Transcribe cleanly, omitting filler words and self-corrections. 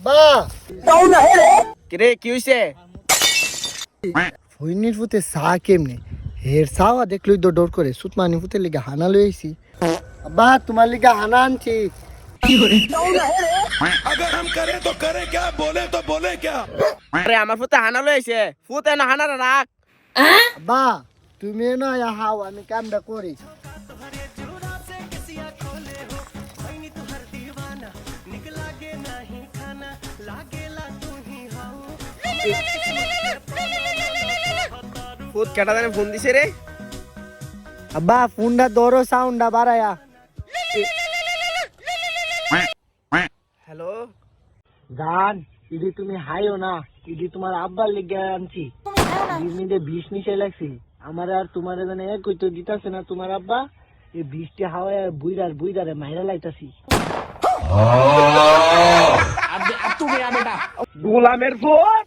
বা কিরে কি হইছে? ফইনির ফুতে চা কেমনে হের চাওয়া দেখলই তো ডর করে সুতমানি ফুতে লিগে হানা লইছি। বা তোমার লিগে হানা আনছি। अगर हम करें तो करें क्या, बोले तो बोले क्या। আরে আমার ফুতে হানা লইছে, ফুতে না হানা রাখ। বা তুমি না হাও আমি কামটা করি। ফুত কেটা জানে ফোন দিছে রে? আব্বা ফোনটা ধরো সাউন্ডটা বাড়ায়া। হ্যালো জান ইদি তুমি হাইও না, ইদি তোমার আব্বার লিগে আনছি। দিনে বিষ মিশাই লাগছি আমার আর তোমার জানে এক কইতো দিতাছে না তোমার আব্বা। এই বৃষ্টি হাওয়ায় বুইরারে মাইরা লাইতাছি। গোলামের ফুত